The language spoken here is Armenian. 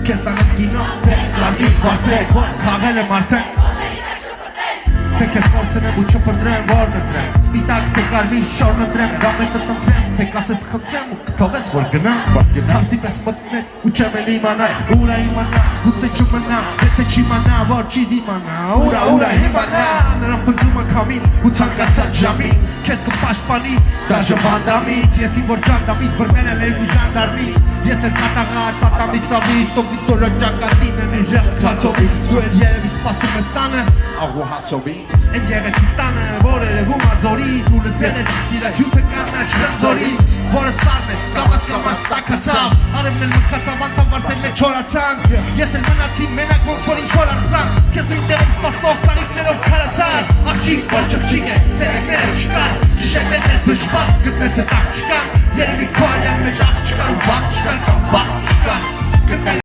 Քեզ տանեմ կինո, թե կալմի վարդեր Խաղել եմ արդեն Թե քեզ կորցնեմ ու չփնտրեմ, որ նտրեմ Սպիտակ թե կարմիր շոր նտրեմ, գամետը տնտրեմ Թե կասես խնդրեմ ու կթողես, որ գնամ Հարսի պես մտնեց ու չեմ էլ իմանա Ուրա իմանա, գուցե չմնա Եթե չիմանա, որ չի դիմանա Ուրա հիմանա Նրան պնդում անգամին ու ցանկացած ժամին Քեզ կպաշտպանի, դաժե բանդամից Ես իմ որ ճանդամից, բռնել եմ էլ ու ժանդարմից Ես էլ կատաղած ատամից ծավից Տովիտորը ճակատին եմ են ժեղ կացովից Դու էլ երևի սպասում ես տանը Աղու հացովից Եմ եղեցի տանը, որ երևում աձորից Ու լծվել ես սիրած հյութը կանաչ հրձորից Որը սարն է, կամաց տակացավ Արևն էլ մկացավ, անցավ վարտել մեր չորացան Ես էլ մնացի մենակ ոնց որ ինչ-որ արձան Քեզ նույն տեղում սպասող ծանիքներով քարացար Աղջիկ, որ չկչիկ է, ծերեկները չկան Գիշերներն է դժվար, գտնես է տաղ չկան Երևի քո արյան մեջ աղ չկան, բաղ չկան կամ բաղ չկան